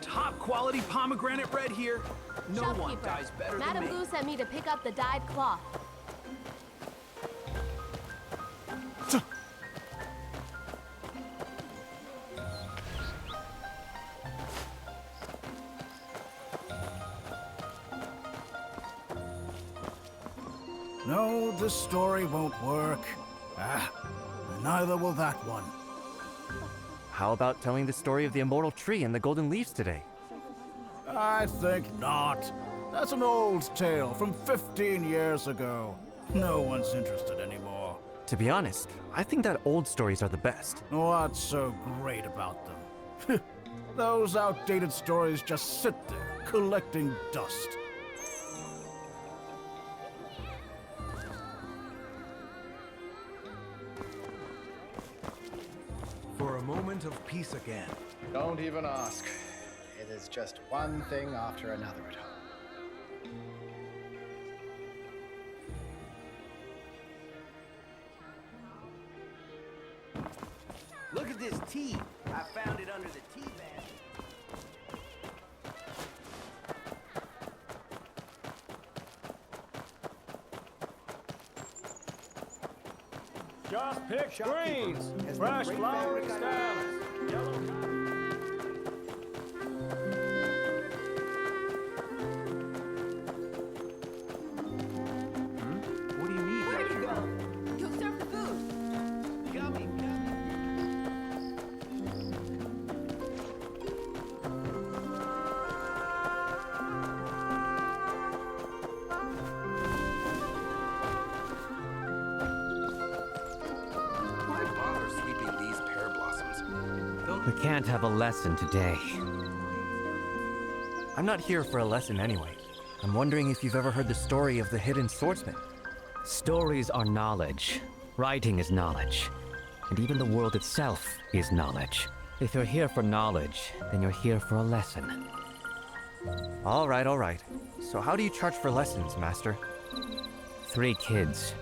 Top quality pomegranate red here. No one dyes better than me. Madame Blue sent me to pick up the dyed cloth. No, this story won't work. Neither will that one. How about telling the story of the immortal tree and the golden leaves today? I think not. That's an old tale from 15 years ago. No one's interested anymore. To be honest, I think that old stories are the best. What's so great about them? Those outdated stories just sit there, collecting dust. For a moment of peace again. Don't even ask. It is just one thing after another at home. Look at this tea. I found it under the tea bag. Just pick greens, fresh flowering stems, yellow. What do you need? Where'd you go? You serve the food. Yummy, yummy. Why bother sweeping these pear blossoms? We can't have a lesson today. I'm not here for a lesson anyway. I'm wondering if you've ever heard the story of the hidden swordsman. Stories are knowledge. Writing is knowledge. And even the world itself is knowledge. If you're here for knowledge, then you're here for a lesson. All right, all right. So how do you charge for lessons, Master? 3 kids.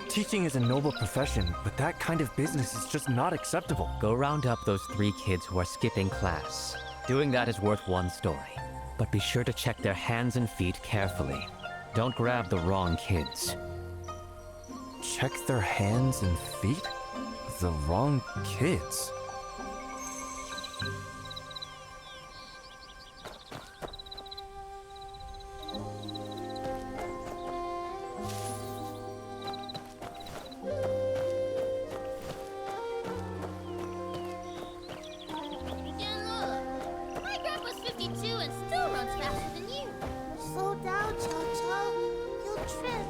Teaching is a noble profession, but that kind of business is just not acceptable. Go round up those 3 kids who are skipping class. Doing that is worth 1 story. But be sure to check their hands and feet carefully. Don't grab the wrong kids. Check their hands and feet? The wrong kids. My grandpa's 52 and still runs faster than you. Slow down, Chow. You'll trip.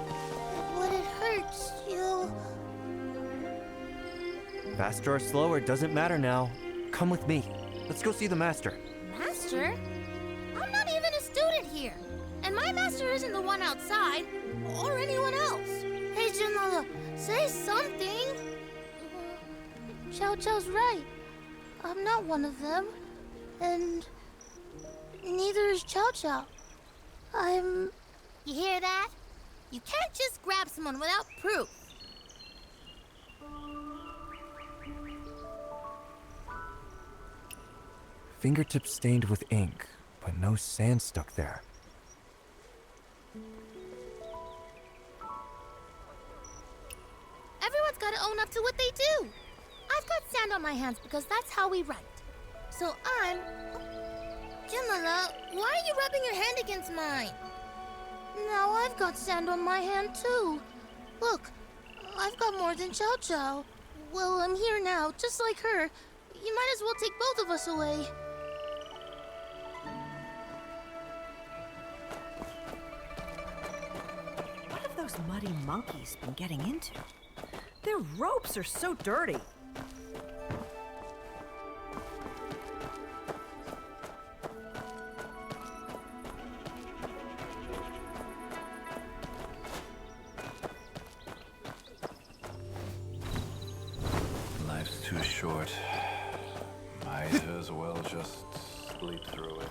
And when it hurts, you'll... Faster or slower doesn't matter now. Come with me. Let's go see the master. Master? I'm not even a student here. And my master isn't the one outside, or anyone else. Hey, Junala, say something. Chow's right. I'm not one of them. And neither is Chow. I'm... You hear that? You can't just grab someone without proof. Fingertips stained with ink, but no sand stuck there. Everyone's gotta own up to what they do. I've got sand on my hands because that's how we write. So I'm... Junala, why are you rubbing your hand against mine? Now I've got sand on my hand too. Look, I've got more than Chow. Well, I'm here now, just like her. You might as well take both of us away. What have those muddy monkeys been getting into? Their ropes are so dirty. Life's too short. Might as well just sleep through it.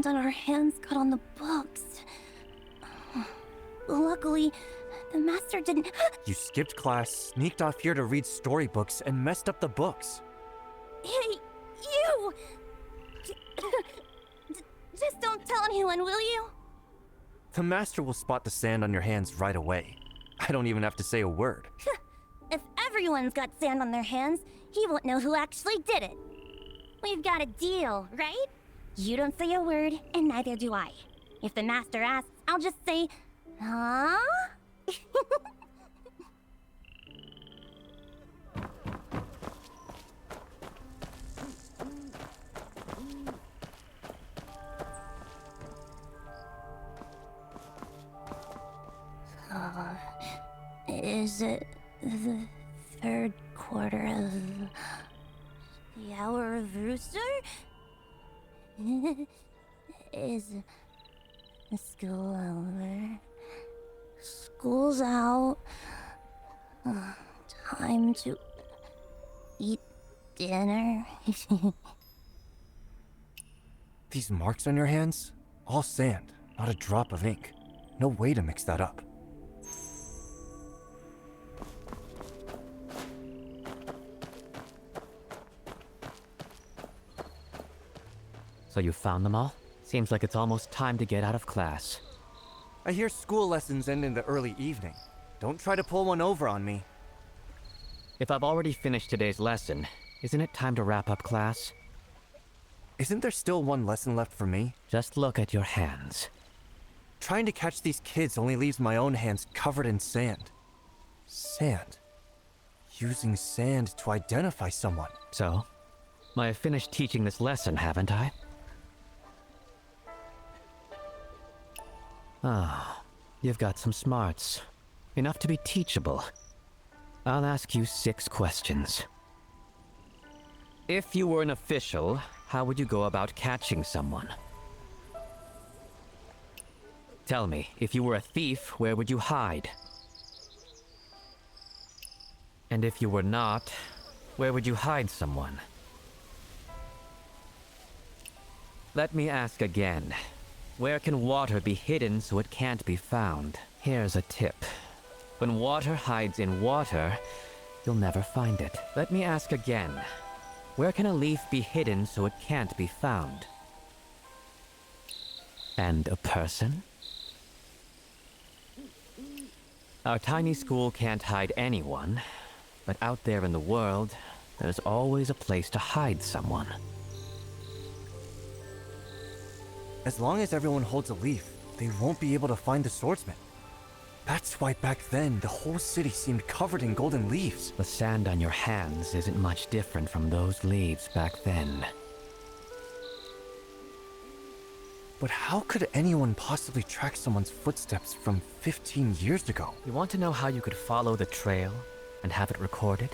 sand on our hands got on the books. Luckily, the master didn't. You skipped class, sneaked off here to read storybooks, and messed up the books. Hey, you! Just don't tell anyone, will you? The master will spot the sand on your hands right away. I don't even have to say a word. If everyone's got sand on their hands, he won't know who actually did it. We've got a deal, right? You don't say a word, and neither do I. If the master asks, I'll just say, huh? Is it the third quarter of the hour of rooster? Is school over? School's out. Time to eat dinner. These marks on your hands? All sand, not a drop of ink. No way to mix that up. So you found them all? Seems like it's almost time to get out of class. I hear school lessons end in the early evening. Don't try to pull one over on me. If I've already finished today's lesson, isn't it time to wrap up class? Isn't there still one lesson left for me? Just look at your hands. Trying to catch these kids only leaves my own hands covered in sand. Sand. Using sand to identify someone. So, I've finished teaching this lesson, haven't I? Ah, you've got some smarts. Enough to be teachable. I'll ask you 6 questions. If you were an official, how would you go about catching someone? Tell me, if you were a thief, where would you hide? And if you were not, where would you hide someone? Let me ask again. Where can water be hidden so it can't be found? Here's a tip. When water hides in water, you'll never find it. Let me ask again. Where can a leaf be hidden so it can't be found? And a person? Our tiny school can't hide anyone, but out there in the world, there's always a place to hide someone. As long as everyone holds a leaf, they won't be able to find the swordsman. That's why back then, the whole city seemed covered in golden leaves. The sand on your hands isn't much different from those leaves back then. But how could anyone possibly track someone's footsteps from 15 years ago? You want to know how you could follow the trail and have it recorded?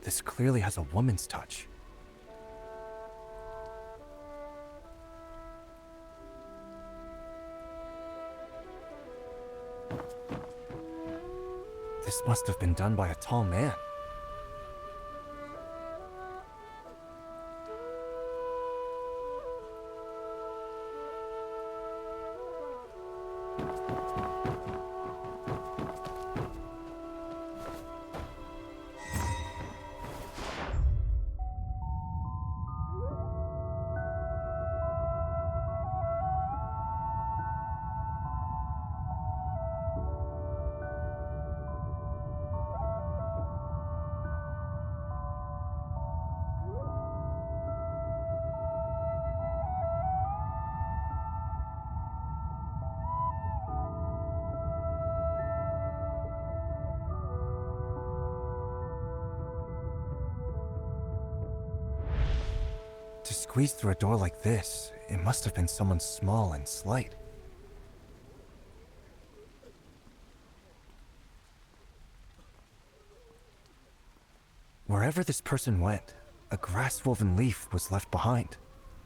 This clearly has a woman's touch. This must have been done by a tall man. To squeeze through a door like this, it must have been someone small and slight. Wherever this person went, a grass-woven leaf was left behind.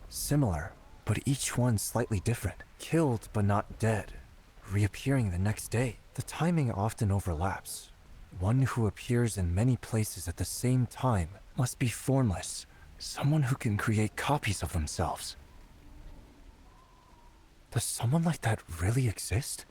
Similar, but each one slightly different. Killed but not dead, reappearing the next day. The timing often overlaps. One who appears in many places at the same time must be formless. Someone who can create copies of themselves. Does someone like that really exist?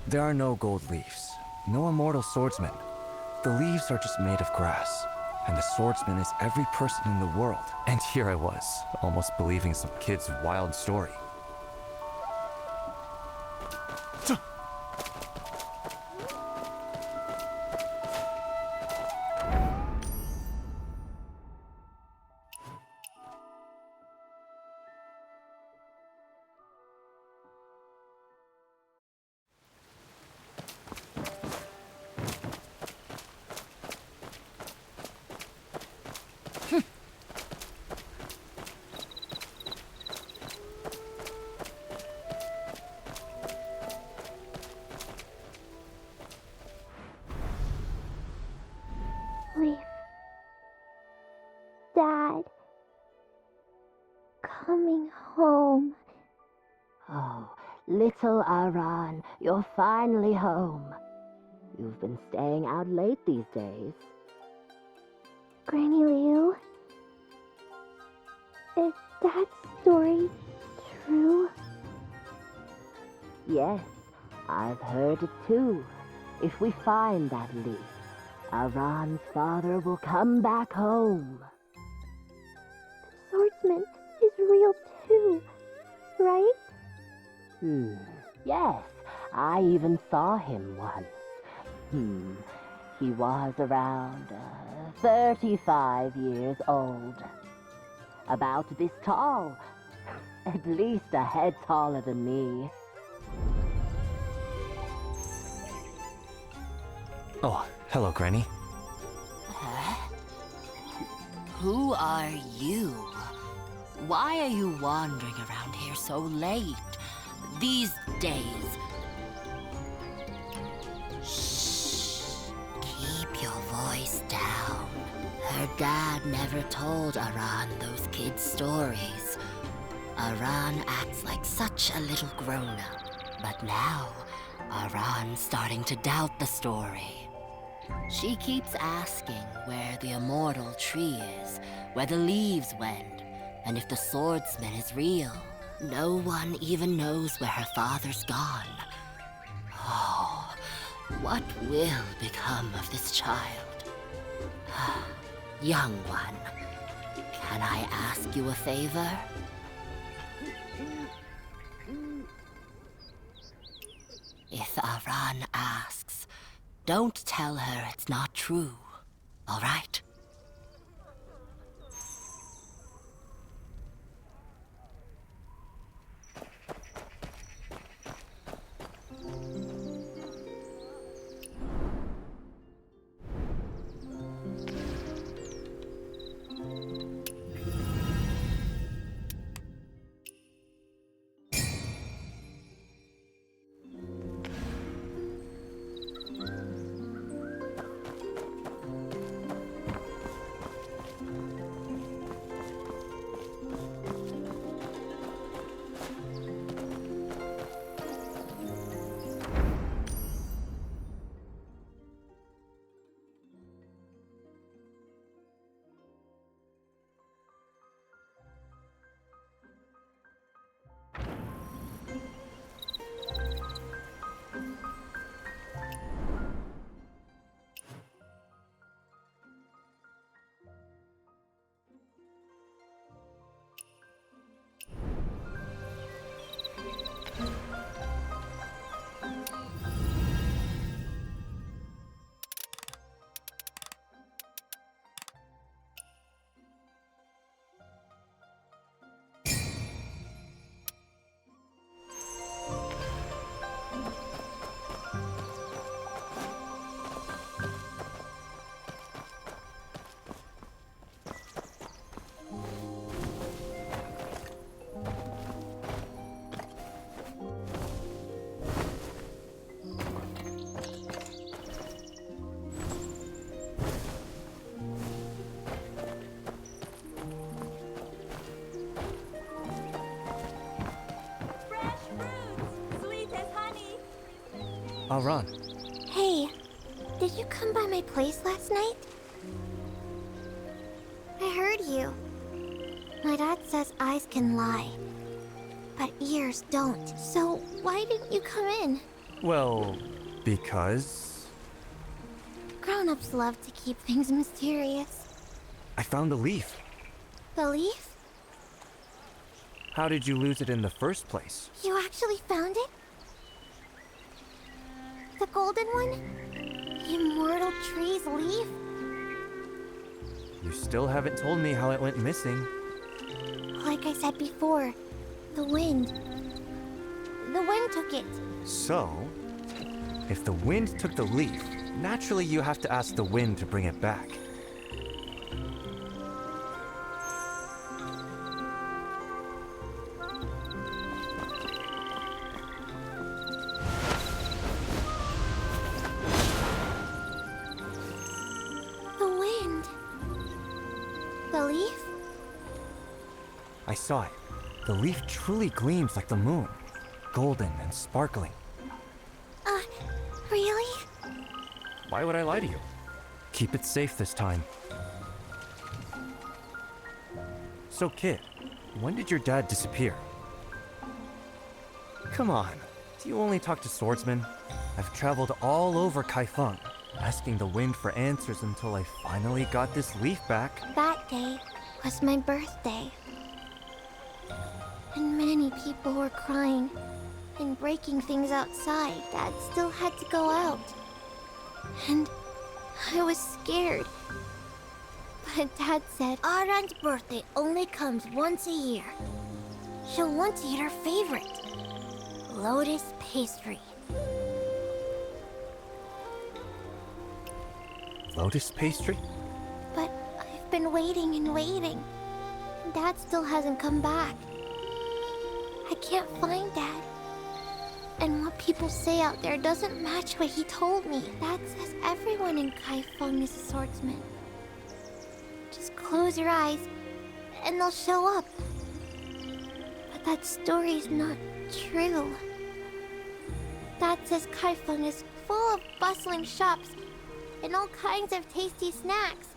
There are no gold leaves, no immortal swordsman. The leaves are just made of grass, and the swordsman is every person in the world. And here I was, almost believing some kid's wild story. Leaf. Dad. Coming home. Oh, little Aran, you're finally home. You've been staying out late these days. Granny Liu, is that story true? Yes, I've heard it too. If we find that leaf, Aran's father will come back home. The swordsman is real too, right? Yes, I even saw him once. He was around 35 years old. About this tall. At least a head taller than me. Oh, hello, Granny. Who are you? Why are you wandering around here so late? These days? Shh. Keep your voice down. Her dad never told Aran those kids' stories. Aran acts like such a little grown-up. But now, Aran's starting to doubt the story. She keeps asking where the immortal tree is, where the leaves went, and if the swordsman is real. No one even knows where her father's gone. Oh, what will become of this child? Young one, can I ask you a favor? If Aran asks, don't tell her it's not true, all right? Aran. Hey, did you come by my place last night? I heard you. My dad says eyes can lie, but ears don't. So why didn't you come in? Well, because... Grown-ups love to keep things mysterious. I found a leaf. The leaf? How did you lose it in the first place? You actually found it? The golden one? The immortal tree's leaf? You still haven't told me how it went missing. Like I said before, the wind. The wind took it. So, if the wind took the leaf, naturally you have to ask the wind to bring it back. The wind. The leaf? I saw it. The leaf truly gleams like the moon, golden and sparkling. Really? Why would I lie to you? Keep it safe this time. So, kid, when did your dad disappear? Come on, do you only talk to swordsmen? I've traveled all over Kaifeng, asking the wind for answers until I finally got this leaf back. That day was my birthday. And many people were crying and breaking things outside. Dad still had to go out. And I was scared. But Dad said, Aran's birthday only comes once a year. She'll want to eat her favorite, lotus pastry. Lotus pastry? But I've been waiting and waiting. And Dad still hasn't come back. I can't find Dad. And what people say out there doesn't match what he told me. Dad says everyone in Kaifeng is a swordsman. Just close your eyes, and they'll show up. But that story's not true. Dad says Kaifeng is full of bustling shops and all kinds of tasty snacks.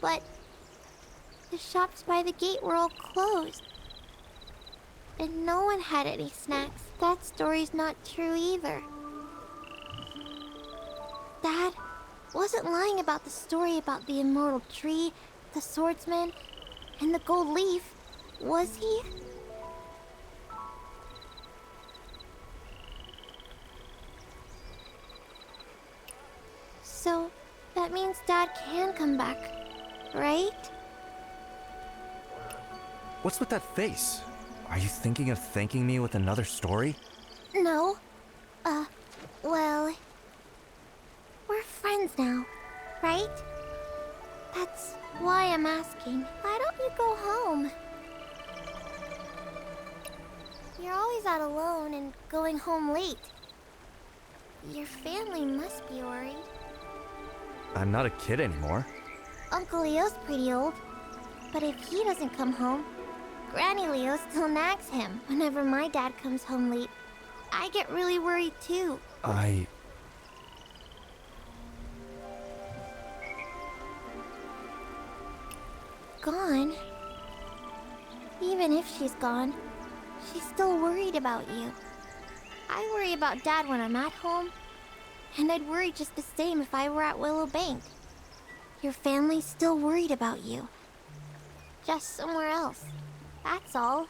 But the shops by the gate were all closed. And no one had any snacks. That story's not true either. Dad wasn't lying about the story about the immortal tree, the swordsman, and the gold leaf, was he? So, that means Dad can come back, right? What's with that face? Are you thinking of thanking me with another story? No. Well... We're friends now, right? That's why I'm asking. Why don't you go home? You're always out alone and going home late. Your family must be worried. I'm not a kid anymore. Uncle Leo's pretty old. But if he doesn't come home, Granny Leo still nags him. Whenever my dad comes home late, I get really worried too. Gone? Even if she's gone, she's still worried about you. I worry about Dad when I'm at home, and I'd worry just the same if I were at Willow Bank. Your family's still worried about you. Just somewhere else. That's all.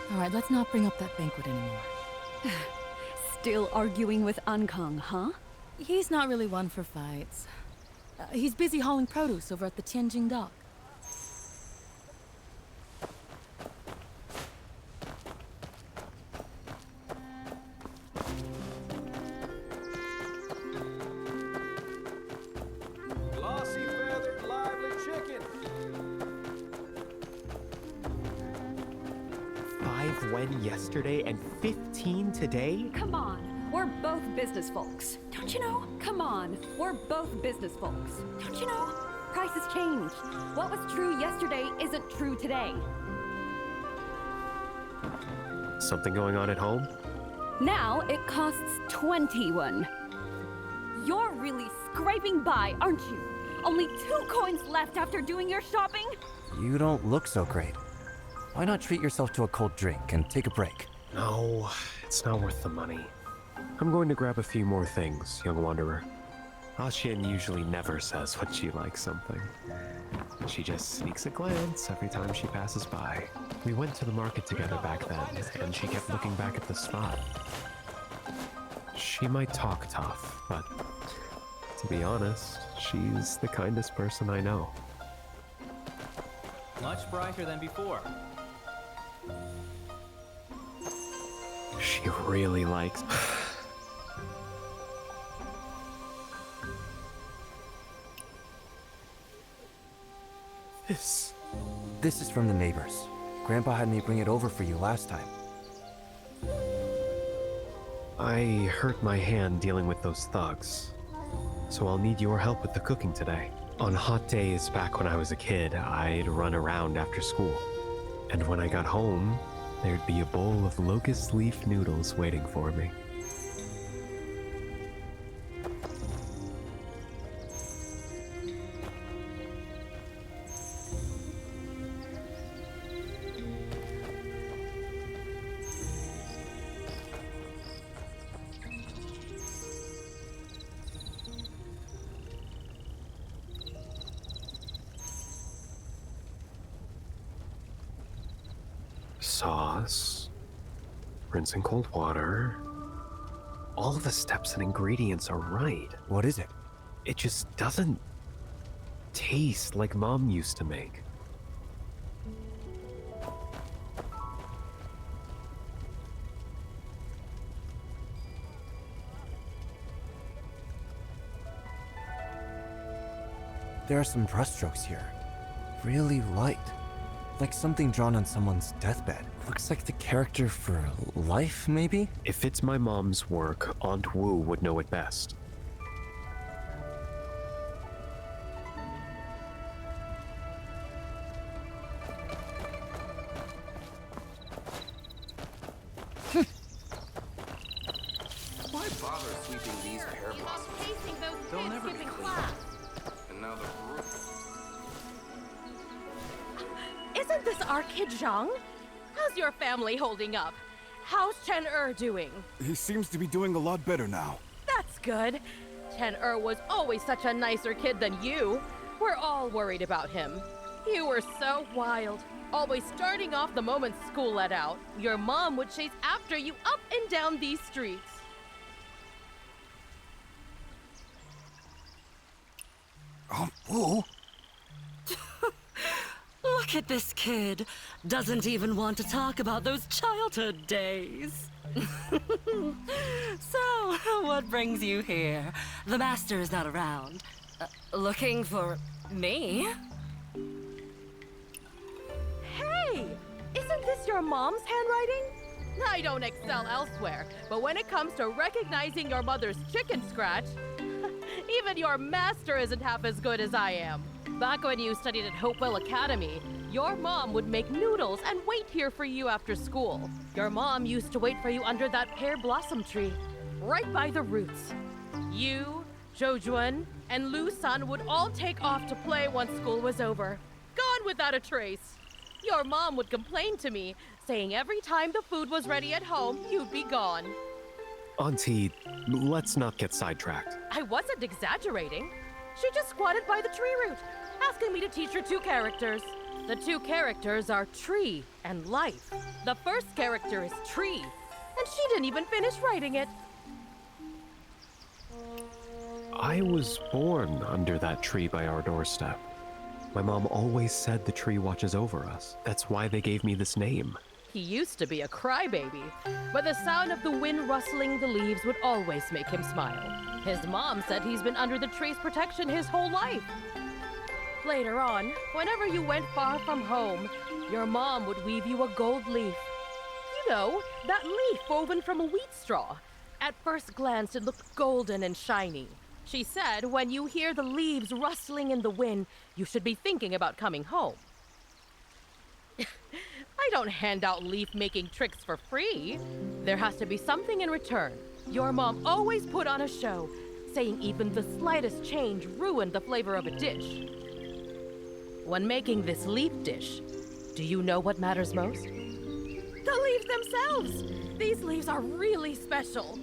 All right, let's not bring up that banquet anymore. Still arguing with Ankang, huh? He's not really one for fights. He's busy hauling produce over at the Tianjing dock. Glossy feathered lively chicken. 5 when yesterday and 15 today? Come on, we're We're both business folks. Don't you know? Come on. We're both business folks. Don't you know? Prices change. What was true yesterday isn't true today. Something going on at home? Now it costs 21. You're really scraping by, aren't you? Only 2 coins left after doing your shopping? You don't look so great. Why not treat yourself to a cold drink and take a break? No, it's not worth the money. I'm going to grab a few more things, young wanderer. Xiaoyu usually never says when she likes something. She just sneaks a glance every time she passes by. We went to the market together back then, and she kept looking back at the spot. She might talk tough, but to be honest, she's the kindest person I know. Much brighter than before. She really likes... This is from the neighbors. Grandpa had me bring it over for you last time. I hurt my hand dealing with those thugs, so I'll need your help with the cooking today. On hot days back when I was a kid, I'd run around after school. And when I got home, there'd be a bowl of locust leaf noodles waiting for me. Sauce, rinse in cold water. All of the steps and ingredients are right. What is it? It just doesn't taste like Mom used to make. There are some brushstrokes here. Really light. Like something drawn on someone's deathbed. Looks like the character for life, maybe? If it's my mom's work, Aunt Wu would know it best. Why bother sweeping these pear blossoms? They'll never be clean. And now the roof. Isn't this our kid Zhang? How's your family holding up? How's Chen doing? He seems to be doing a lot better now. That's good. Chen was always such a nicer kid than you. We're all worried about him. You were so wild. Always starting off the moment school let out. Your mom would chase after you up and down these streets. Wu? Look at this kid. Doesn't even want to talk about those childhood days. So, what brings you here? The master is not around. Looking for me? Hey! Isn't this your mom's handwriting? I don't excel elsewhere, but when it comes to recognizing your mother's chicken scratch, even your master isn't half as good as I am. Back when you studied at Hopewell Academy, your mom would make noodles and wait here for you after school. Your mom used to wait for you under that pear blossom tree, right by the roots. You, Zhoujuan, and Lu San would all take off to play once school was over. Gone without a trace. Your mom would complain to me, saying every time the food was ready at home, you'd be gone. Auntie, let's not get sidetracked. I wasn't exaggerating. She just squatted by the tree root, asking me to teach her 2 characters. The 2 characters are tree and life. The first character is tree, and she didn't even finish writing it. I was born under that tree by our doorstep. My mom always said the tree watches over us. That's why they gave me this name. He used to be a crybaby, but the sound of the wind rustling the leaves would always make him smile. His mom said he's been under the tree's protection his whole life. Later on, whenever you went far from home, your mom would weave you a gold leaf. You know, that leaf woven from a wheat straw. At first glance, it looked golden and shiny. She said when you hear the leaves rustling in the wind, you should be thinking about coming home. I don't hand out leaf-making tricks for free. There has to be something in return. Your mom always put on a show, saying even the slightest change ruined the flavor of a dish. When making this leaf dish, do you know what matters most? The leaves themselves! These leaves are really special.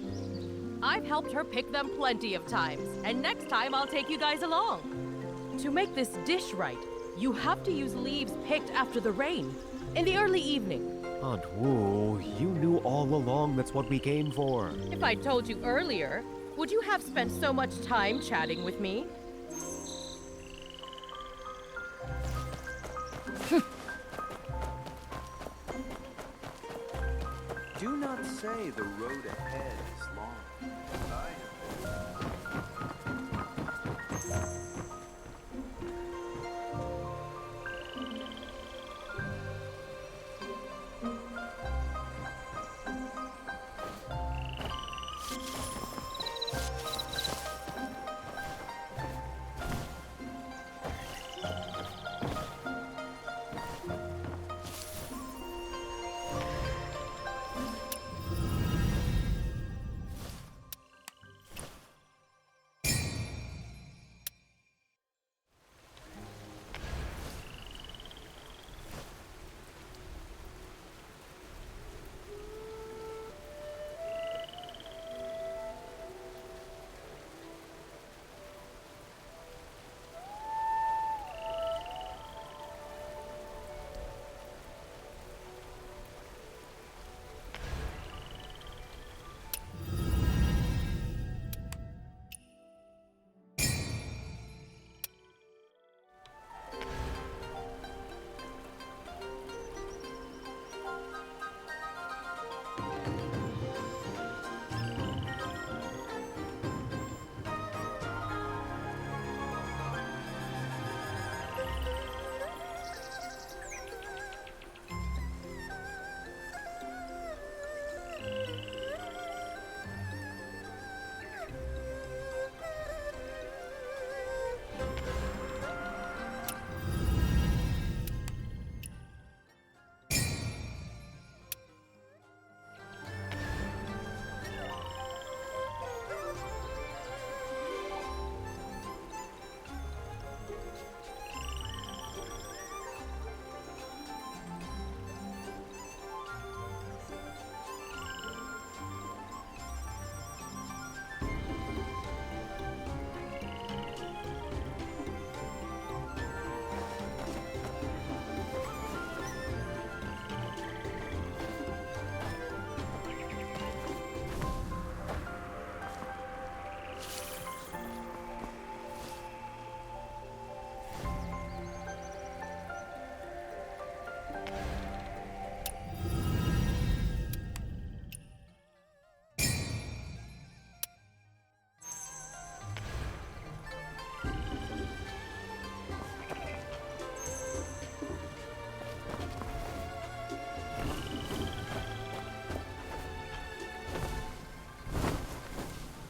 I've helped her pick them plenty of times, and next time I'll take you guys along. To make this dish right, you have to use leaves picked after the rain, in the early evening. Aunt Wu, you knew all along that's what we came for. If I told you earlier, would you have spent so much time chatting with me? Do not say the road ahead is long.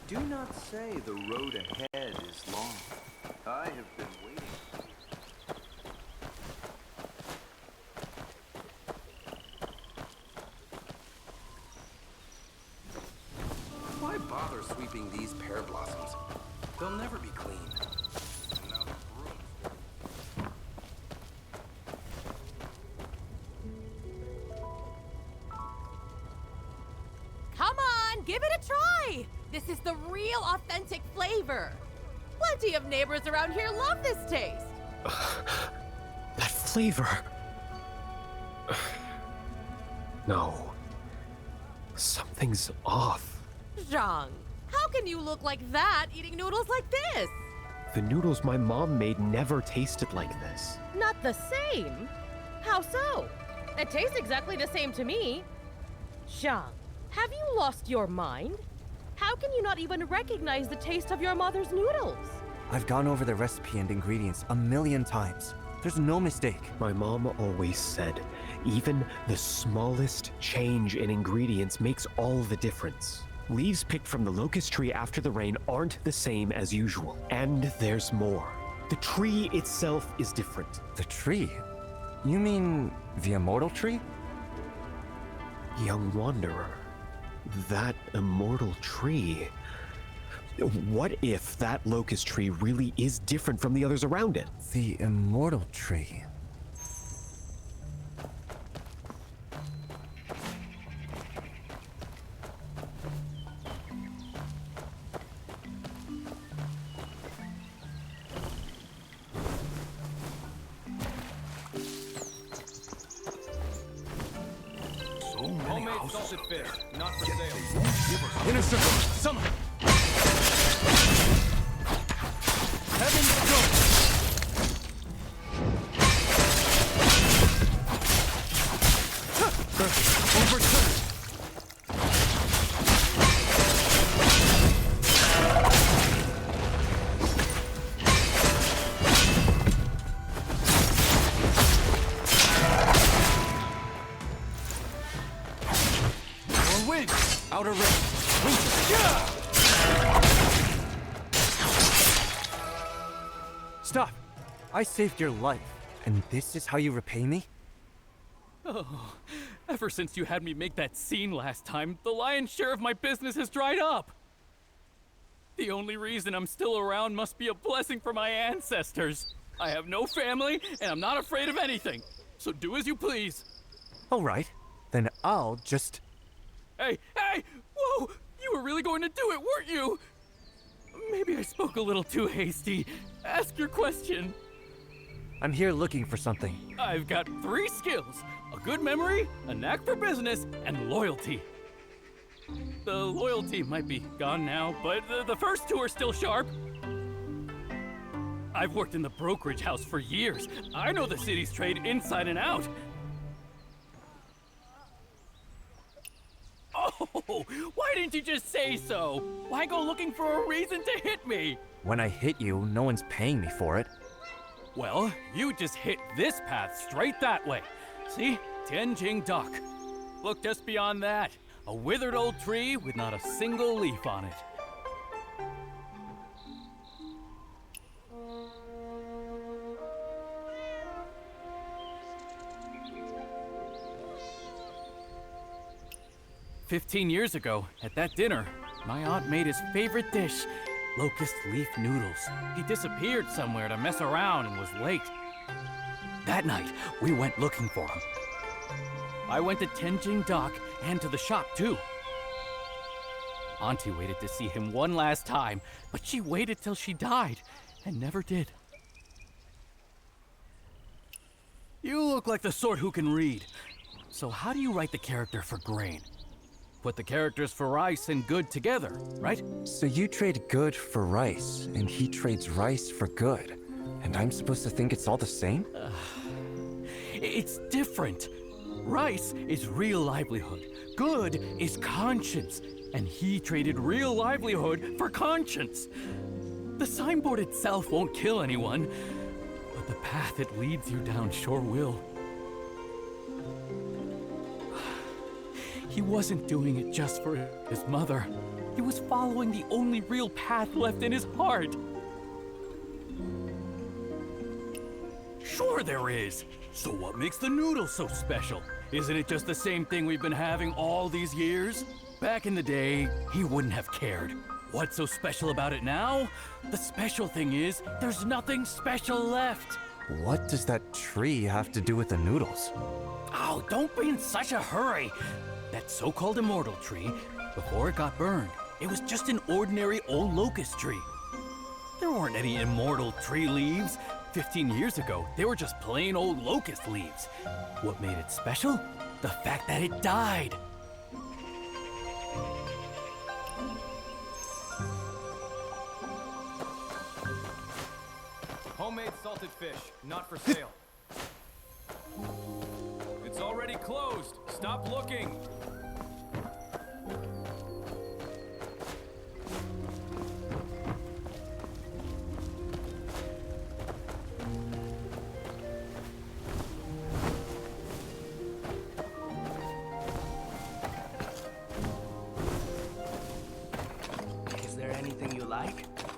Do not say the road ahead is long. I have been waiting. Why bother sweeping these pear blossoms? They'll never be clean. Now the broom. Come on, give it a try! This is the real authentic flavor. Plenty of neighbors around here love this taste. That flavor. No. Something's off. Zhang, how can you look like that eating noodles like this? The noodles my mom made never tasted like this. Not the same? How so? It tastes exactly the same to me. Zhang, have you lost your mind? How can you not even recognize the taste of your mother's noodles? I've gone over the recipe and ingredients 1,000,000 times. There's no mistake. My mom always said, even the smallest change in ingredients makes all the difference. Leaves picked from the locust tree after the rain aren't the same as usual. And there's more. The tree itself is different. The tree? You mean the immortal tree? Young wanderer, that immortal tree. What if that locust tree really is different from the others around it? The immortal tree. Homemade salted fish, not for sale. Inner circle, summon! Heaven's go! Overturn! Outer ring. Stop! I saved your life, and this is how you repay me? Oh, ever since you had me make that scene last time, the lion's share of my business has dried up. The only reason I'm still around must be a blessing from my ancestors. I have no family, and I'm not afraid of anything. So do as you please. All right, then I'll just... Hey! Whoa! You were really going to do it, weren't you? Maybe I spoke a little too hasty. Ask your question. I'm here looking for something. I've got 3 skills. A good memory, a knack for business, and loyalty. The loyalty might be gone now, but the first 2 are still sharp. I've worked in the brokerage house for years. I know the city's trade inside and out. Oh, why didn't you just say so? Why go looking for a reason to hit me? When I hit you, no one's paying me for it. Well, you just hit this path straight that way. See? Tianjing Dock. Look just beyond that. A withered old tree with not a single leaf on it. "15 years ago, at that dinner, my aunt made his favorite dish, locust leaf noodles. He disappeared somewhere to mess around and was late. That night, we went looking for him. I went to Tianjing Dock and to the shop, too. Auntie waited to see him one last time, but she waited till she died and never did. You look like the sort who can read. So how do you write the character for grain? Put the characters for rice and good together, right? So you trade good for rice, and he trades rice for good. And I'm supposed to think it's all the same? It's different. Rice is real livelihood. Good is conscience. And he traded real livelihood for conscience. The signboard itself won't kill anyone, but the path it leads you down sure will. He wasn't doing it just for his mother. He was following the only real path left in his heart. Sure there is. So what makes the noodle so special? Isn't it just the same thing we've been having all these years? Back in the day, he wouldn't have cared. What's so special about it now? The special thing is, there's nothing special left. What does that tree have to do with the noodles? Oh, don't be in such a hurry. That so-called immortal tree, before it got burned, it was just an ordinary old locust tree. There weren't any immortal tree leaves. 15 years ago, they were just plain old locust leaves. What made it special? The fact that it died. Homemade salted fish, not for sale. It's already closed. Stop looking.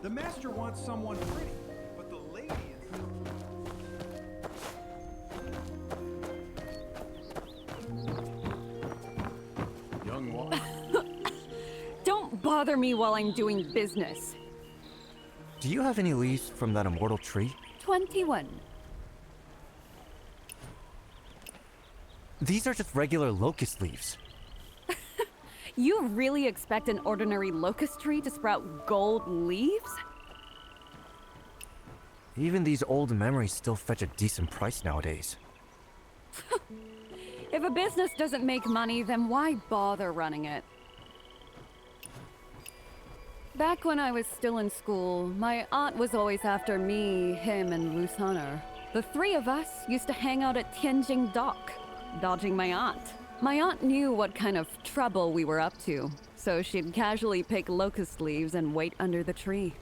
The master wants someone pretty, but the lady is... Young woman. Don't bother me while I'm doing business. Do you have any leaves from that immortal tree? 21. These are just regular locust leaves. You really expect an ordinary locust tree to sprout gold leaves? Even these old memories still fetch a decent price nowadays. If a business doesn't make money, then why bother running it? Back when I was still in school, my aunt was always after me, him, and Lusana. The three of us used to hang out at Tianjing dock, dodging my aunt. My aunt knew what kind of trouble we were up to, so she'd casually pick locust leaves and wait under the tree.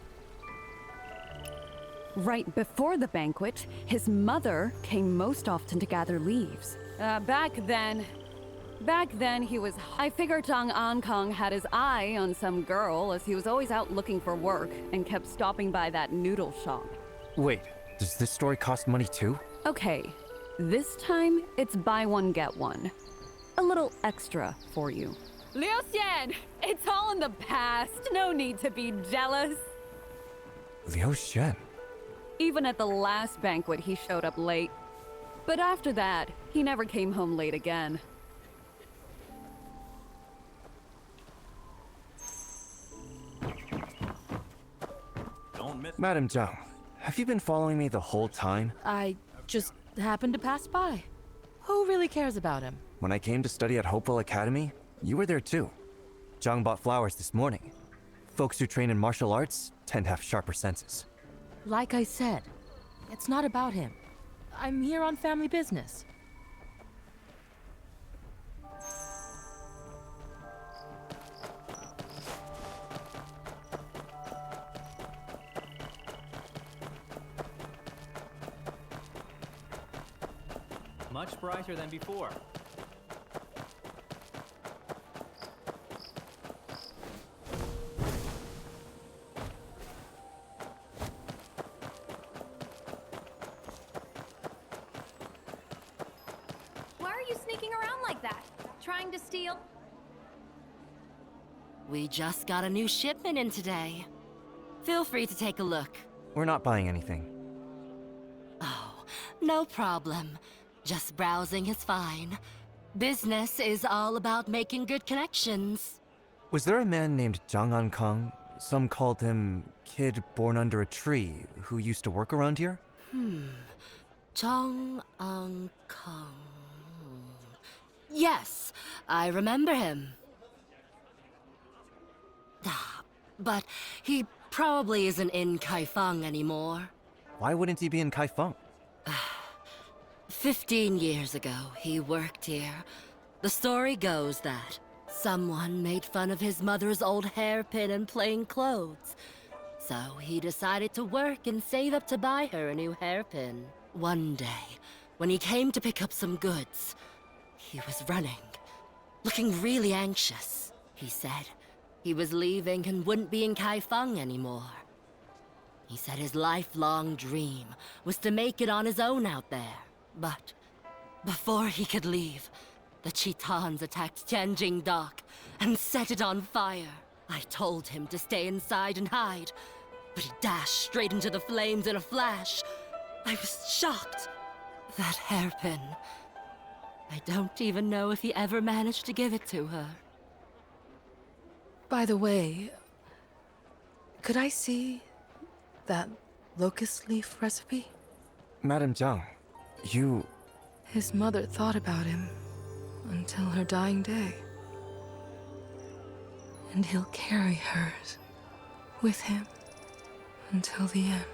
Right before the banquet, his mother came most often to gather leaves. Back then, he was... I figure Zhang Ankang had his eye on some girl, as he was always out looking for work and kept stopping by that noodle shop. Wait, does this story cost money too? Okay, this time it's buy one, get one. A little extra for you. Liu Xian, it's all in the past. No need to be jealous. Liu Xian? Even at the last banquet, he showed up late. But after that, he never came home late again. Madam Zhang, have you been following me the whole time? I just happened to pass by. Who really cares about him? When I came to study at Hopewell Academy, you were there too. Zhang bought flowers this morning. Folks who train in martial arts tend to have sharper senses. Like I said, it's not about him. I'm here on family business. Much brighter than before. Why are you sneaking around like that? Trying to steal? We just got a new shipment in today. Feel free to take a look. We're not buying anything. Oh, no problem. Just browsing is fine. Business is all about making good connections. Was there a man named Zhang Ankang? Some called him Kid Born Under a Tree, who used to work around here? Zhang Ankang. Yes, I remember him. But he probably isn't in Kaifeng anymore. Why wouldn't he be in Kaifeng? 15 years ago, he worked here. The story goes that someone made fun of his mother's old hairpin and plain clothes. So he decided to work and save up to buy her a new hairpin. One day, when he came to pick up some goods, he was running, looking really anxious. He said he was leaving and wouldn't be in Kaifeng anymore. He said his lifelong dream was to make it on his own out there. But before he could leave, the Chitans attacked Tianjing dock and set it on fire. I told him to stay inside and hide, but he dashed straight into the flames in a flash. I was shocked. That hairpin. I don't even know if he ever managed to give it to her. By the way, could I see that locust leaf recipe? Madam Zhang, you... His mother thought about him until her dying day. And he'll carry hers with him until the end.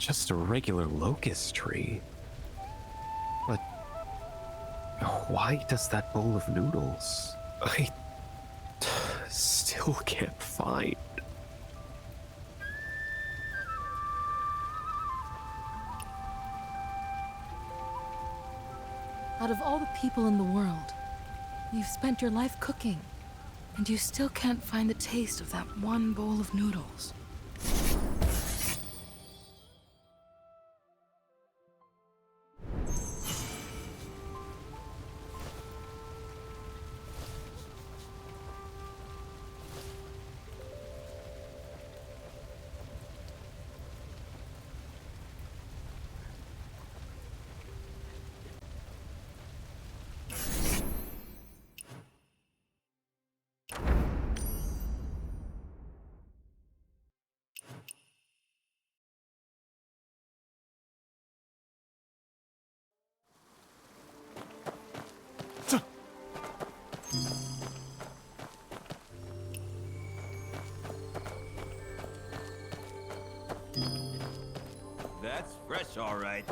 just a regular locust tree. But why does that bowl of noodles? I still can't find. Out of all the people in the world, you've spent your life cooking, and you still can't find the taste of that one bowl of noodles. That's fresh, all right.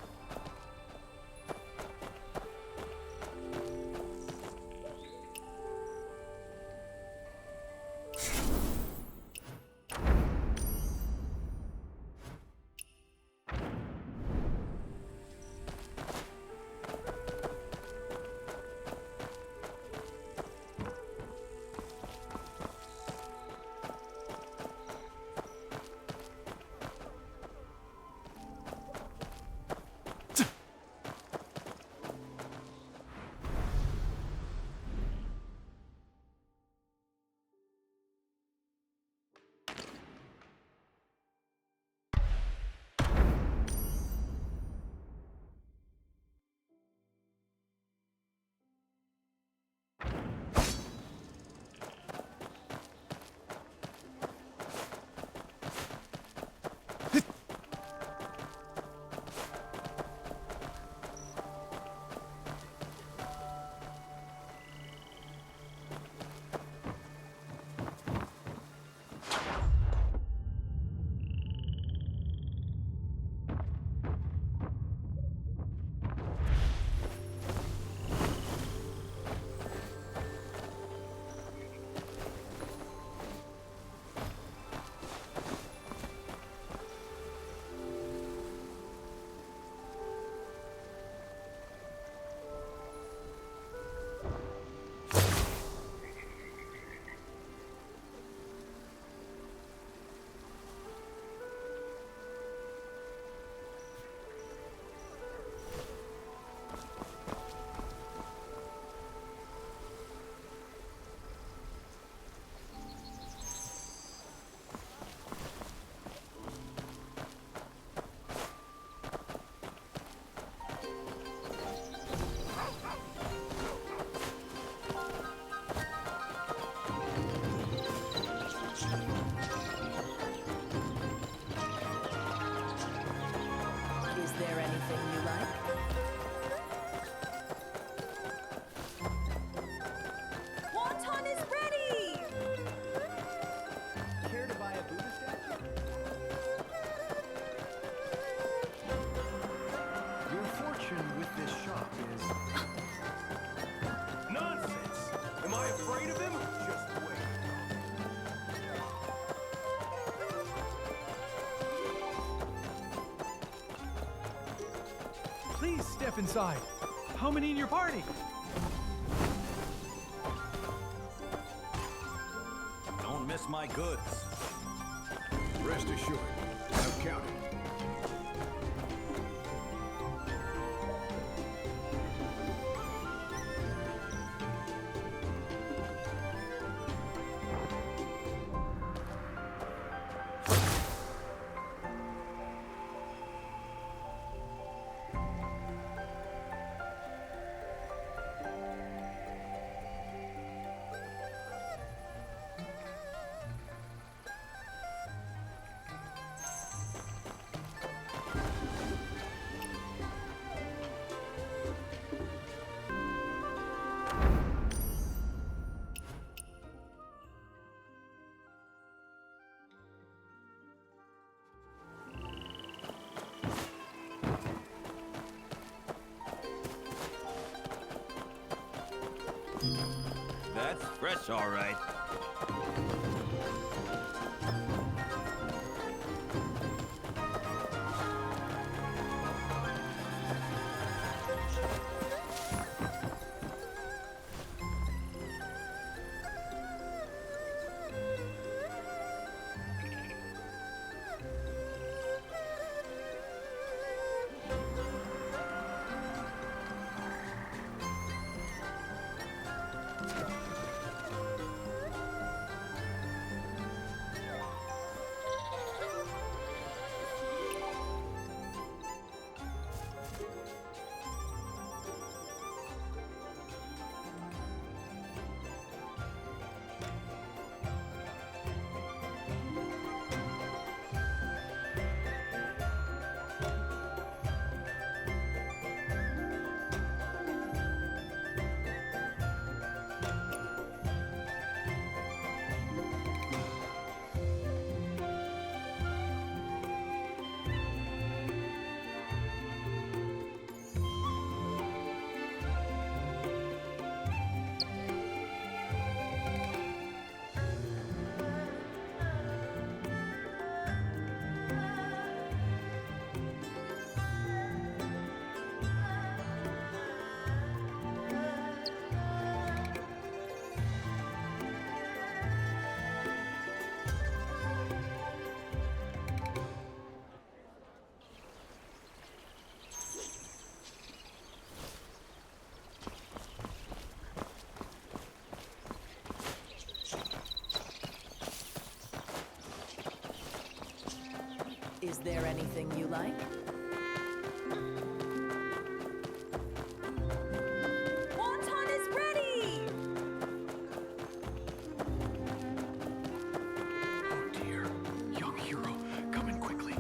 Please step inside. How many in your party? Don't miss my goods. Rest assured, I've counted. Fresh, all right. Is there anything you like? Wonton is ready! Oh dear. Young hero, come in quickly.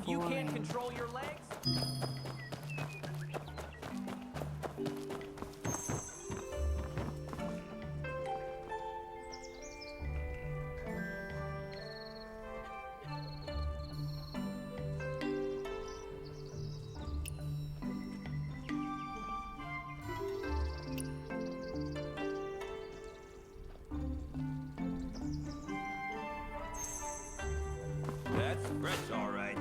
you can't control your legs? That's fresh, all right.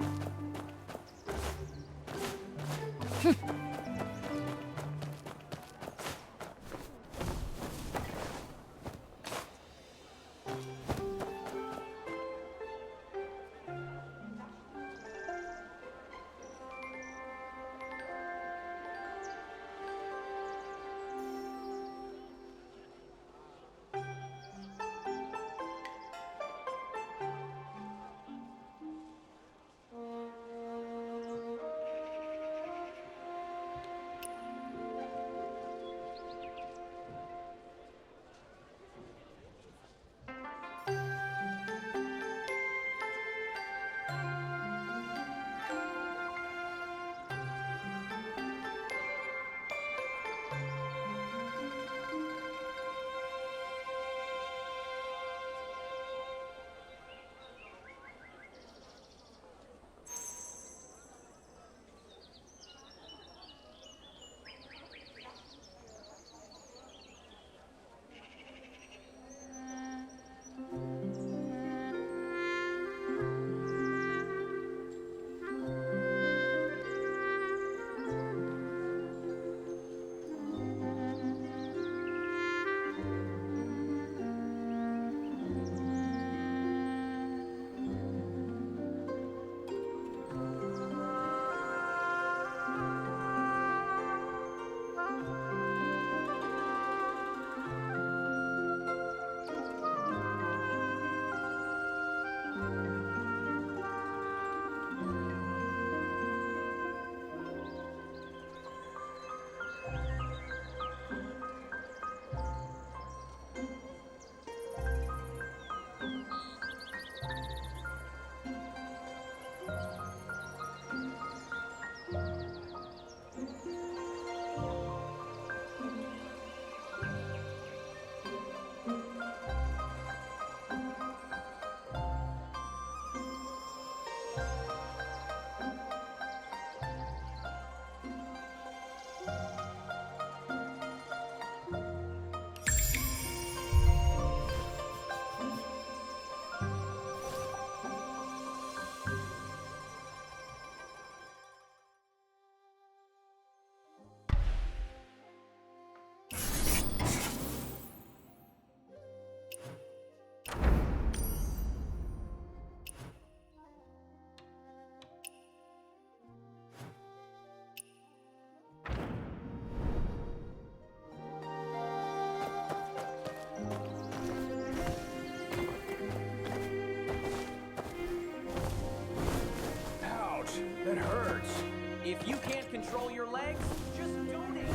That hurts. If you can't control your legs, just donate.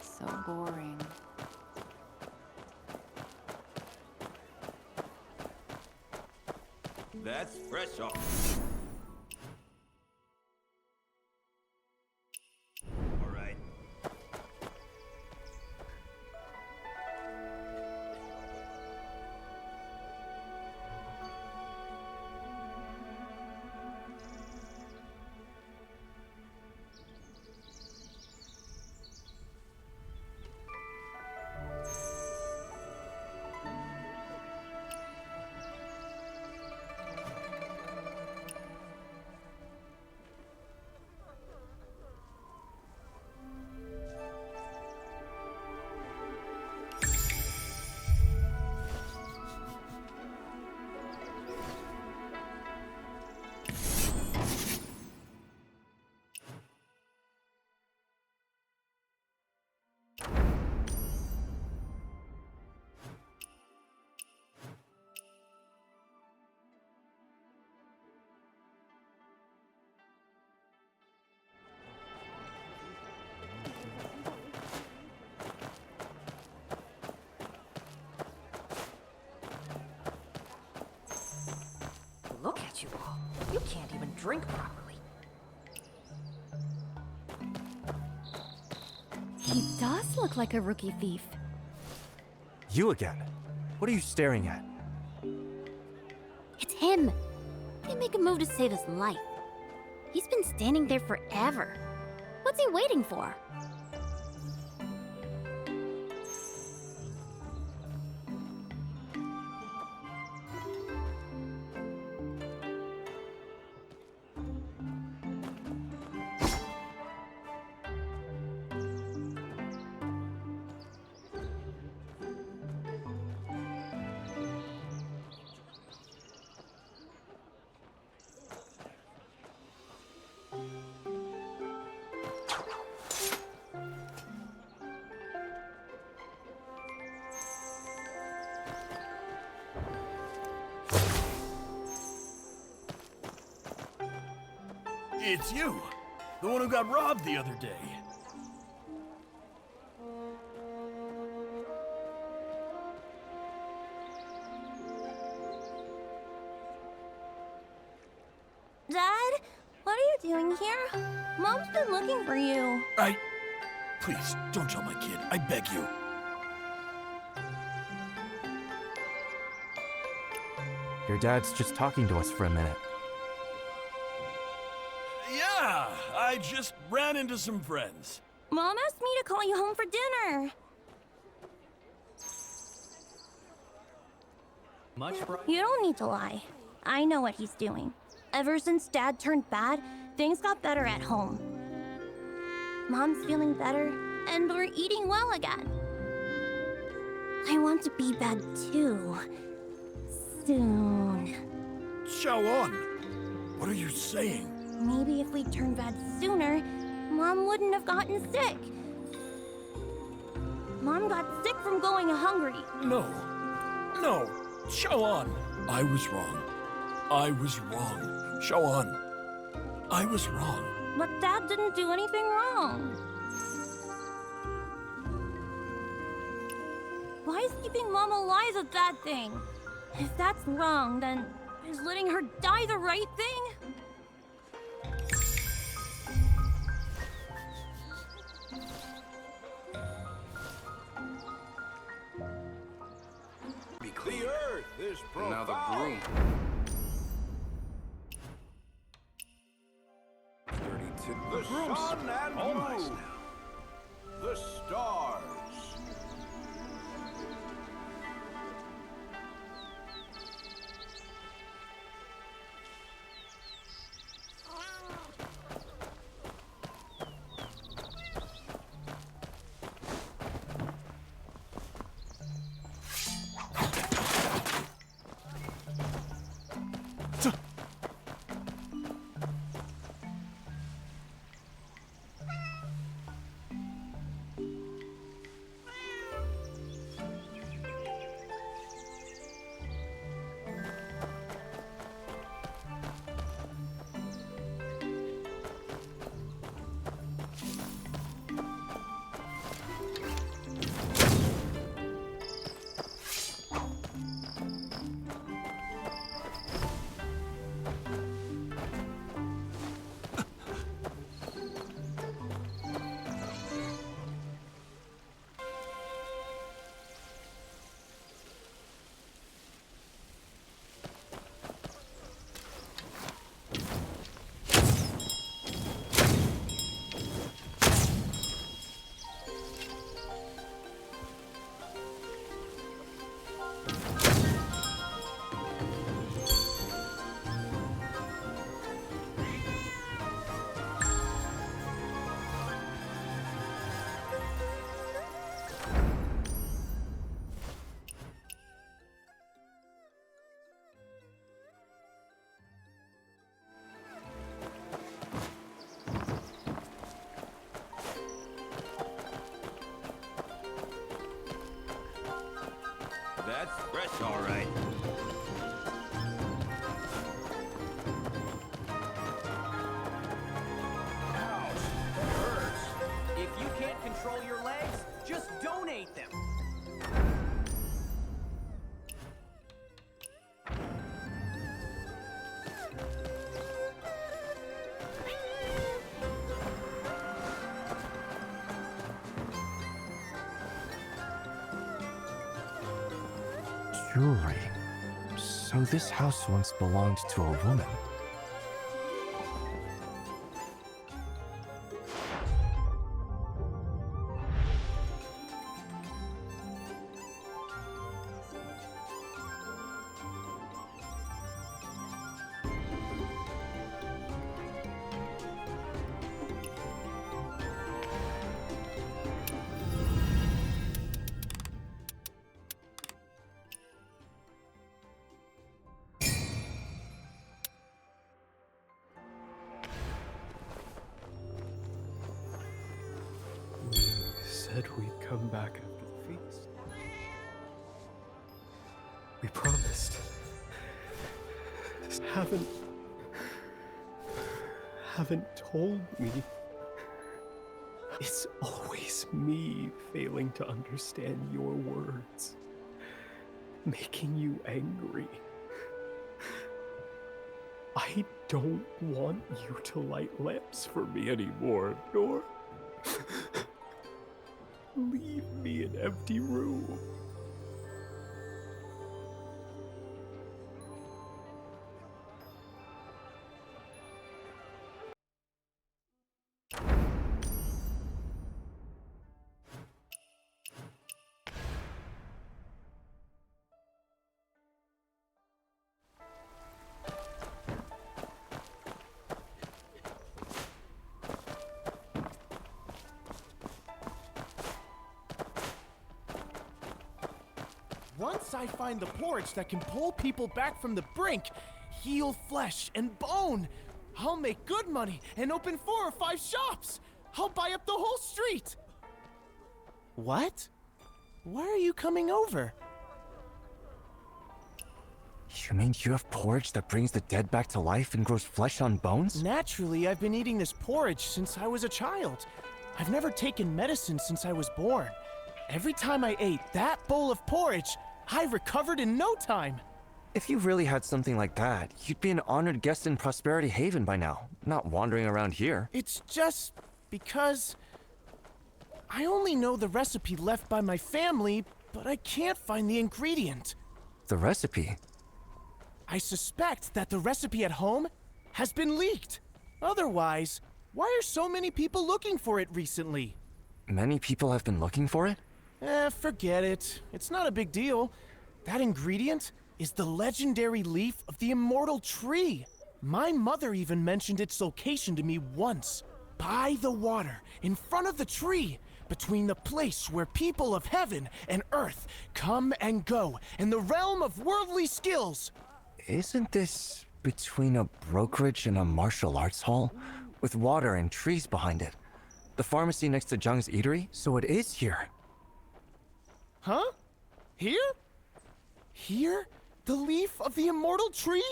So boring. That's fresh off. All right. at you all. You can't even drink properly. He does look like a rookie thief. You again? What are you staring at? It's him. Can't make a move to save his life. He's been standing there forever. What's he waiting for? It's you! The one who got robbed the other day. Dad, what are you doing here? Mom's been looking for you. Please, don't tell my kid. I beg you. Your dad's just talking to us for a minute. Yeah, I just ran into some friends. Mom asked me to call you home for dinner. You don't need to lie. I know what he's doing. Ever since Dad turned bad, things got better at home. Mom's feeling better, and we're eating well again. I want to be bad too. Soon. Xiaoyu, what are you saying? Maybe if we turned bad sooner, Mom wouldn't have gotten sick. Mom got sick from going hungry. No, Xiaoyu, I was wrong. Xiaoyu, I was wrong. But Dad didn't do anything wrong. Why is keeping Mom alive a bad thing? If that's wrong, then is letting her die the right thing? The earth is profound. Now the broom. 32. The sun and moon. The stars. Jewelry. So this house once belonged to a woman. Said we'd come back after the feast. We promised. Haven't told me. It's always me failing to understand your words, making you angry. I don't want you to light lamps for me anymore, nor leave me an empty room. Once I find the porridge that can pull people back from the brink, heal flesh and bone, I'll make good money and open 4 or 5 shops. I'll buy up the whole street. What? Why are you coming over? You mean you have porridge that brings the dead back to life and grows flesh on bones? Naturally, I've been eating this porridge since I was a child. I've never taken medicine since I was born. Every time I ate that bowl of porridge, I recovered in no time. If you really had something like that, you'd be an honored guest in Prosperity Haven by now, not wandering around here. It's just because I only know the recipe left by my family, but I can't find the ingredient. The recipe? I suspect that the recipe at home has been leaked. Otherwise, why are so many people looking for it recently? Many people have been looking for it? Forget it. It's not a big deal. That ingredient is the legendary leaf of the immortal tree. My mother even mentioned its location to me once. By the water, in front of the tree, between the place where people of heaven and earth come and go, in the realm of worldly skills. Isn't this between a brokerage and a martial arts hall? With water and trees behind it. The pharmacy next to Zhang's eatery? So it is here. Huh? Here? Here? The leaf of the immortal tree?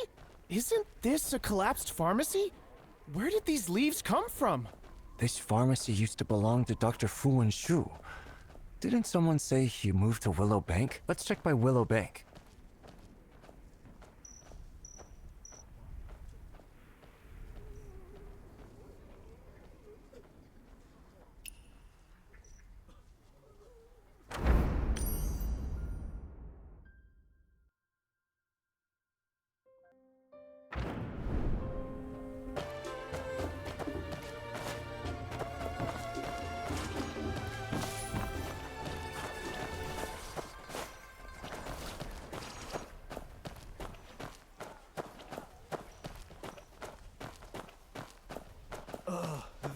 Isn't this a collapsed pharmacy? Where did these leaves come from? This pharmacy used to belong to Dr. Fu and Shu. Didn't someone say he moved to Willow Bank? Let's check by Willow Bank.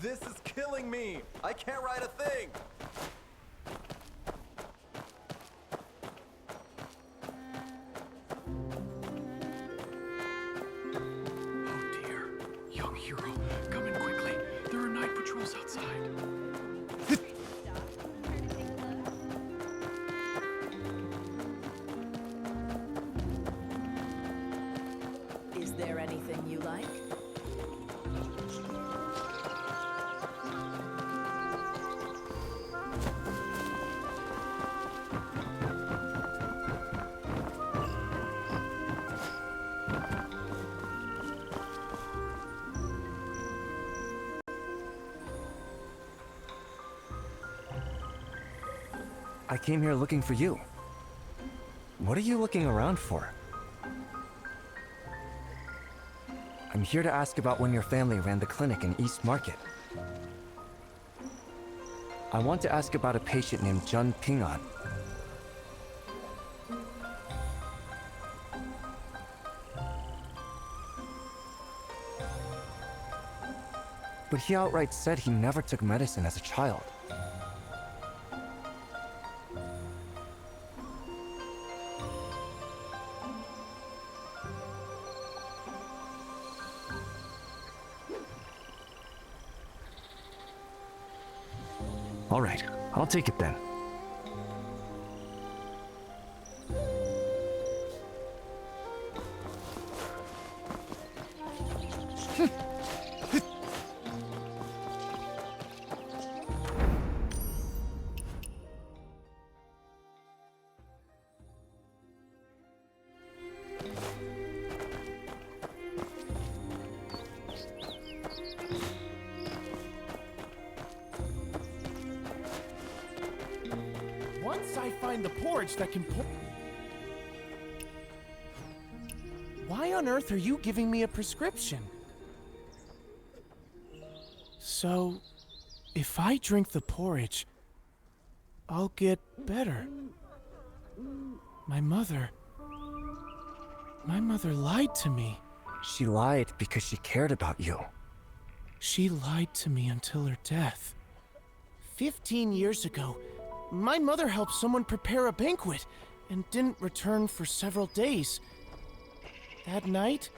This is killing me! I can't write a thing! Oh dear. Young hero, come in quickly. There are night patrols outside. Is there anything you like? I came here looking for you. What are you looking around for? I'm here to ask about when your family ran the clinic in East Market. I want to ask about a patient named Jun Pingan. But he outright said he never took medicine as a child. All right, I'll take it then. Once I find the porridge that can pour... Why on earth are you giving me a prescription? So, if I drink the porridge, I'll get better. My mother lied to me. She lied because she cared about you. She lied to me until her death. 15 years ago, my mother helped someone prepare a banquet and didn't return for several days. That night,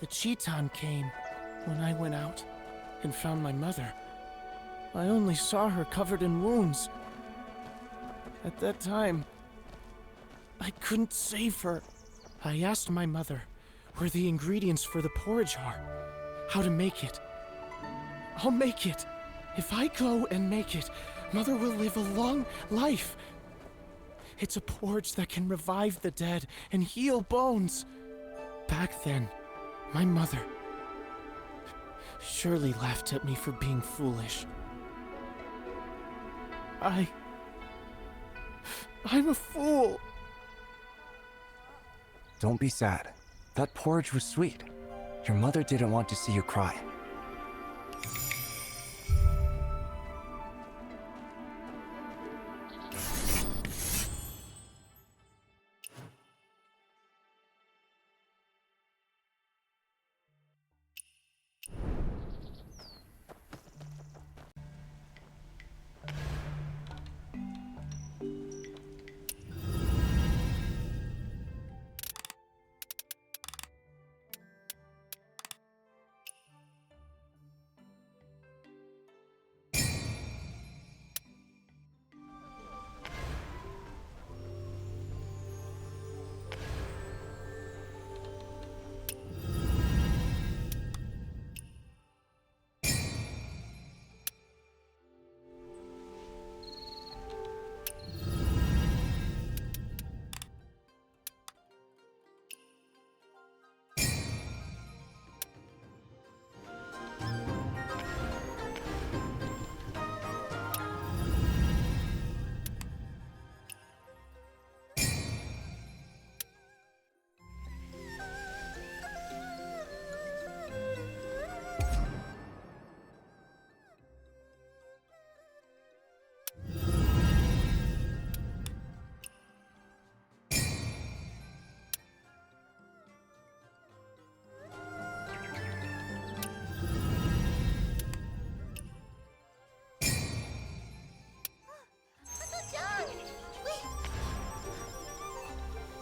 the Chiton came when I went out and found my mother. I only saw her covered in wounds. At that time, I couldn't save her. I asked my mother where the ingredients for the porridge are, how to make it. I'll make it. If I go and make it, Mother will live a long life. It's a porridge that can revive the dead and heal bones. Back then, my mother surely laughed at me for being foolish. I'm a fool. Don't be sad. That porridge was sweet. Your mother didn't want to see you cry.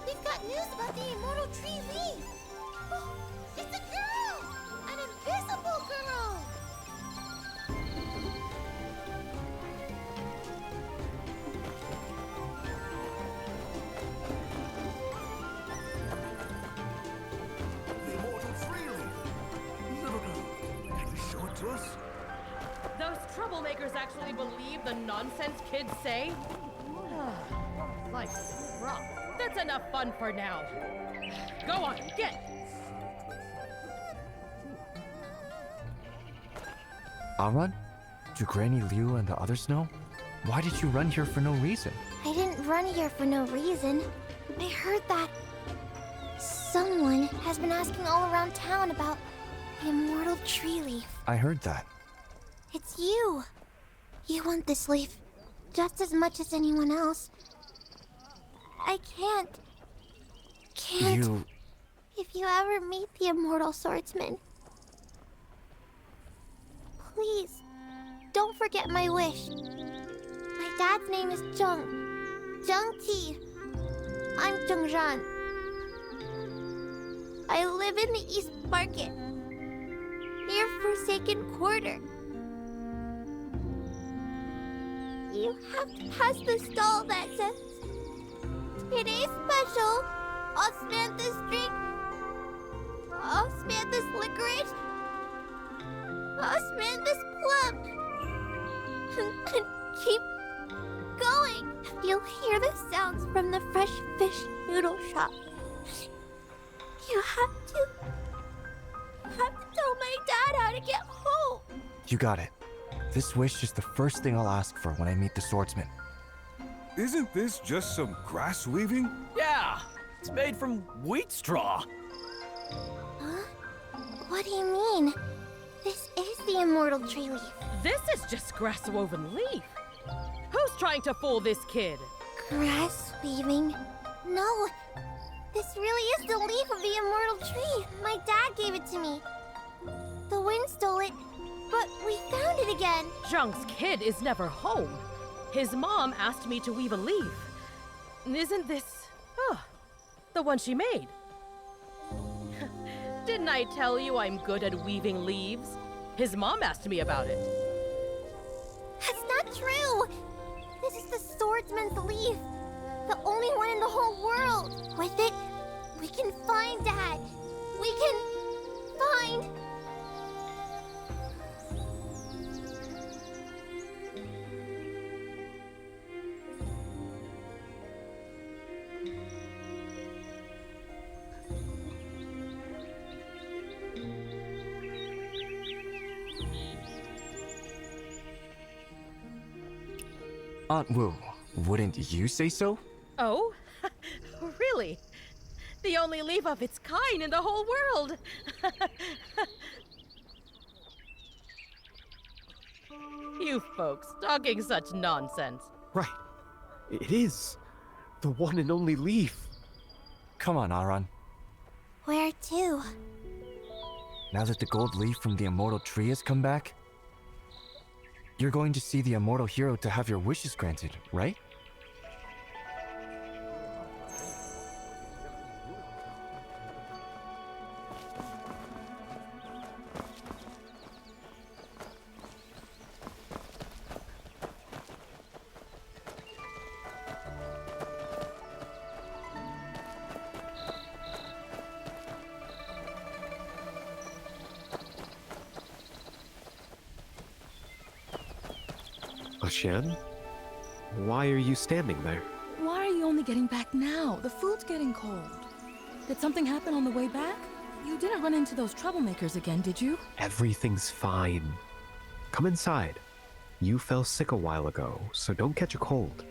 We've got news about the immortal tree leaf. Oh, it's a girl! An invisible girl! The immortal tree leaf. Never knew. Can you show it to us? Those troublemakers actually believe the nonsense kids say? Life's rough. That's enough fun for now. Go on, get! Aaron? Do Granny Liu and the others know? Why did you run here for no reason? I didn't run here for no reason. I heard that someone has been asking all around town about the immortal tree leaf. I heard that. It's you. You want this leaf just as much as anyone else. I can't. You... If you ever meet the immortal swordsman, please don't forget my wish. My dad's name is Cheng. Cheng Ti. I'm Cheng Ran. I live in the East Market, near Forsaken Quarter. You have to pass the stall that says, "Today's special, osmanthus drink, osmanthus licorice, osmanthus plum." And keep going. You'll hear the sounds from the fresh fish noodle shop. You have to tell my dad how to get home. You got it. This wish is the first thing I'll ask for when I meet the swordsman. Isn't this just some grass weaving? Yeah, it's made from wheat straw. Huh? What do you mean? This is the immortal tree leaf. This is just grass-woven leaf. Who's trying to fool this kid? Grass weaving? No. This really is the leaf of the immortal tree. My dad gave it to me. The wind stole it, but we found it again. Zhang's kid is never home. His mom asked me to weave a leaf. Isn't this... the one she made? Didn't I tell you I'm good at weaving leaves? His mom asked me about it. That's not true! This is the swordsman's leaf. The only one in the whole world. With it, we can find Dad. We can find... Aunt Wu, wouldn't you say so? Oh? Really? The only leaf of its kind in the whole world! You folks talking such nonsense. Right. It is. The one and only leaf. Come on, Aran. Where to? Now that the gold leaf from the immortal tree has come back, you're going to see the immortal hero to have your wishes granted, right? Chen? Why are you standing there? Why are you only getting back now? The food's getting cold. Did something happen on the way back? You didn't run into those troublemakers again, did you? Everything's fine. Come inside. You fell sick a while ago, so don't catch a cold.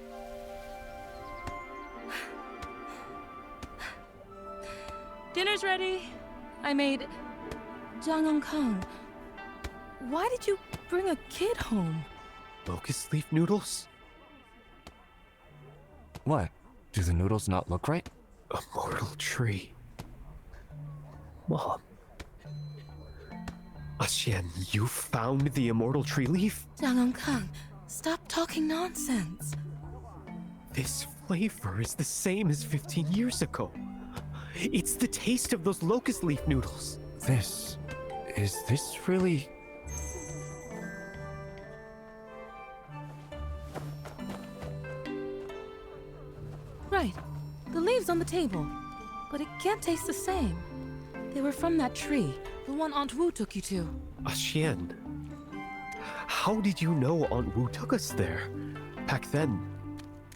Dinner's ready. I made Kang. Why did you bring a kid home? Locust leaf noodles? What? Do the noodles not look right? Immortal tree. Mom. Xian, you found the immortal tree leaf? Kang, stop talking nonsense. This flavor is the same as 15 years ago. It's the taste of those locust leaf noodles. Is this really... Right. The leaves on the table. But it can't taste the same. They were from that tree, the one Aunt Wu took you to. Xian, how did you know Aunt Wu took us there? Back then,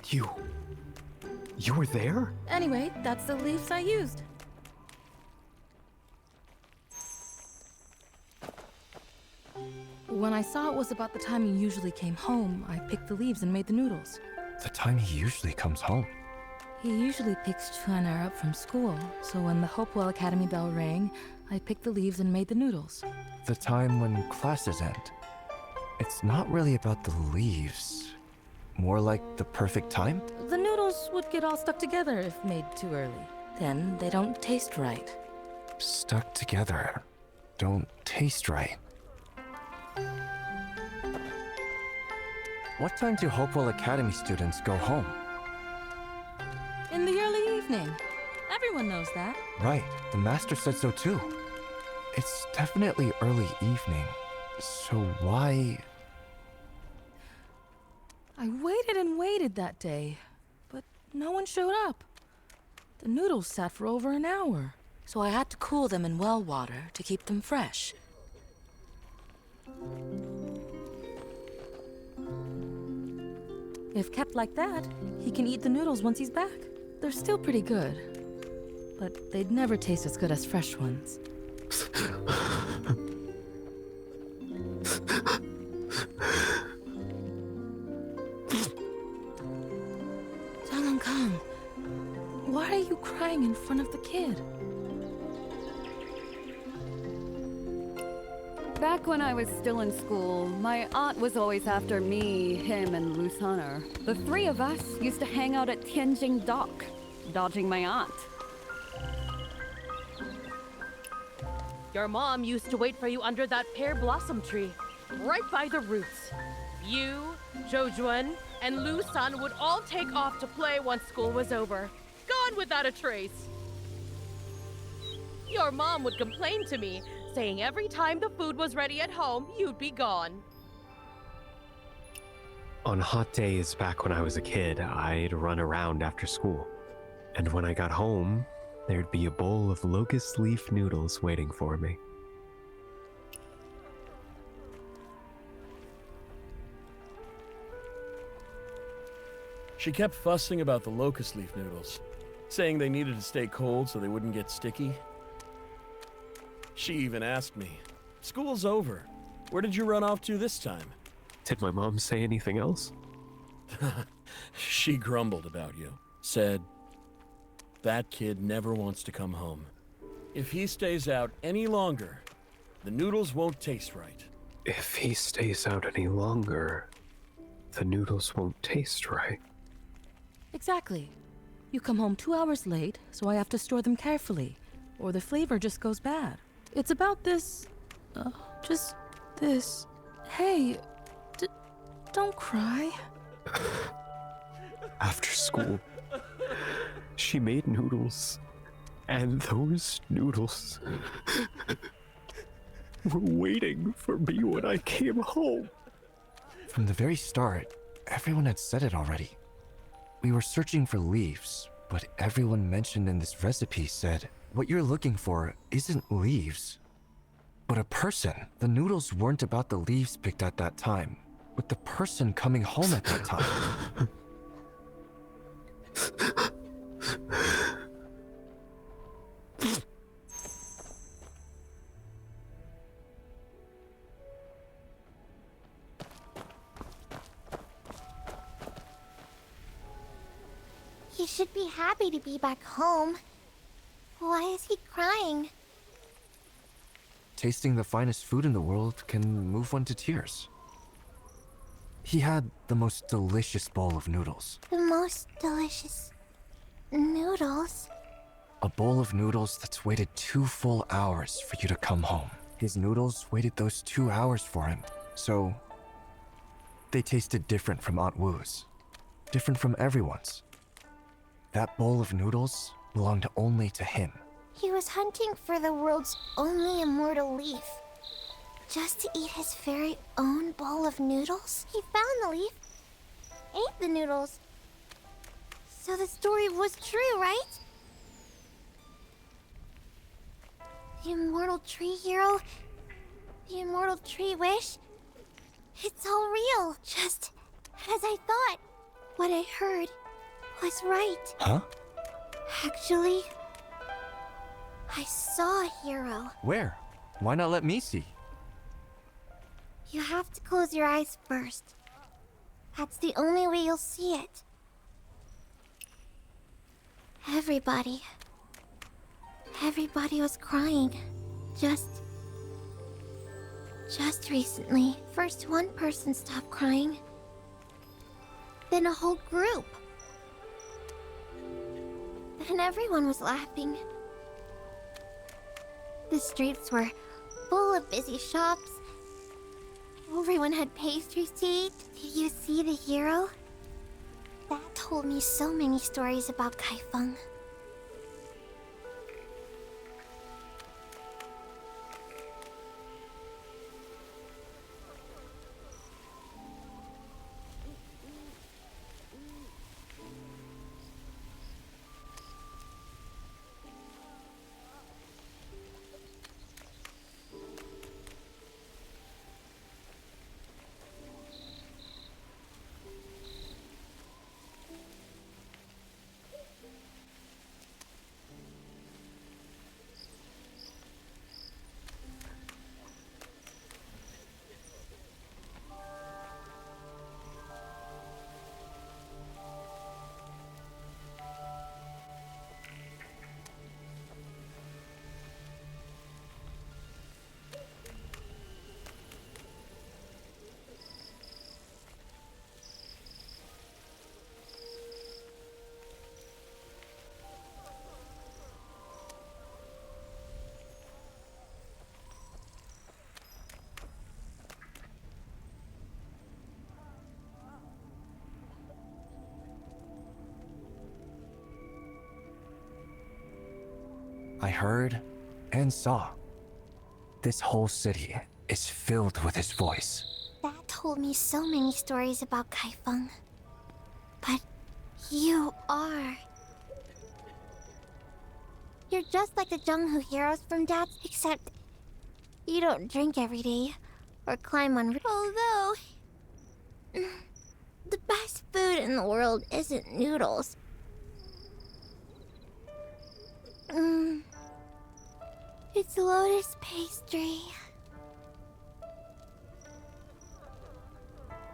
you were there? Anyway, that's the leaves I used. When I saw it was about the time you usually came home, I picked the leaves and made the noodles. The time he usually comes home? He usually picks Chen up from school, so when the Hopewell Academy bell rang, I picked the leaves and made the noodles. The time when classes end. It's not really about the leaves. More like the perfect time? The noodles would get all stuck together if made too early. Then they don't taste right. Stuck together. Don't taste right. What time do Hopewell Academy students go home? In the early evening. Everyone knows that. Right, the master said so too. It's definitely early evening. So why... I waited and waited that day, but no one showed up. The noodles sat for over an hour, so I had to cool them in well water to keep them fresh. If kept like that, he can eat the noodles once he's back. They're still pretty good, but they'd never taste as good as fresh ones. Come. Why are you crying in front of the kid? Back when I was still in school, my aunt was always after me, him, and Lusaner. The three of us used to hang out at Tianjing dock, dodging my aunt. Your mom used to wait for you under that pear blossom tree, right by the roots. You, Zhoujuan, and Lusan would all take off to play once school was over, gone without a trace. Your mom would complain to me, saying every time the food was ready at home, you'd be gone. On hot days back when I was a kid, I'd run around after school. And when I got home, there'd be a bowl of locust leaf noodles waiting for me. She kept fussing about the locust leaf noodles, saying they needed to stay cold so they wouldn't get sticky. She even asked me, "School's over. Where did you run off to this time?" Did my mom say anything else? She grumbled about you. Said, "That kid never wants to come home. If he stays out any longer, the noodles won't taste right." If he stays out any longer, the noodles won't taste right. Exactly. You come home 2 hours late, so I have to store them carefully, or the flavor just goes bad. It's about this... just this. Hey, don't cry. After school, she made noodles, and those noodles were waiting for me when I came home. From the very start, everyone had said it already. We were searching for leaves, but everyone mentioned in this recipe said, what you're looking for isn't leaves, but a person. The noodles weren't about the leaves picked at that time, but the person coming home at that time. He should be happy to be back home. Why is he crying? Tasting the finest food in the world can move one to tears. He had the most delicious bowl of noodles. The most delicious noodles? A bowl of noodles that's waited 2 full hours for you to come home. His noodles waited those 2 hours for him, so they tasted different from Aunt Wu's, different from everyone's. That bowl of noodles belonged only to him. He was hunting for the world's only immortal leaf. Just to eat his very own bowl of noodles? He found the leaf, ate the noodles. So the story was true, right? The immortal tree hero? The immortal tree wish? It's all real, just as I thought. What I heard was right. Huh? Actually, I saw a hero. Where? Why not let me see? You have to close your eyes first. That's the only way you'll see it. Everybody was crying. Just recently. First one person stopped crying. Then a whole group. And everyone was laughing. The streets were full of busy shops. Everyone had pastries to eat. Did you see the hero? That told me so many stories about Kaifeng. I heard and saw. This whole city is filled with his voice. That told me so many stories about Kaifeng. But you are... You're just like the Zhenghu heroes from Dad's, except you don't drink every day or climb on... Although... The best food in the world isn't noodles. It's lotus pastry.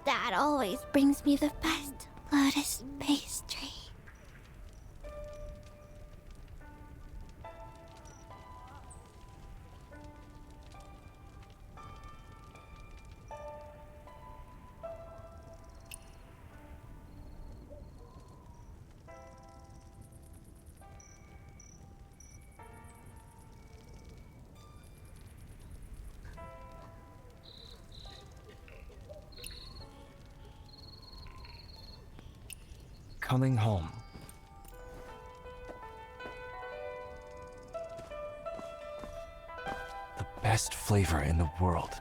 Dad always brings me the best lotus pastry. Coming home. The best flavor in the world.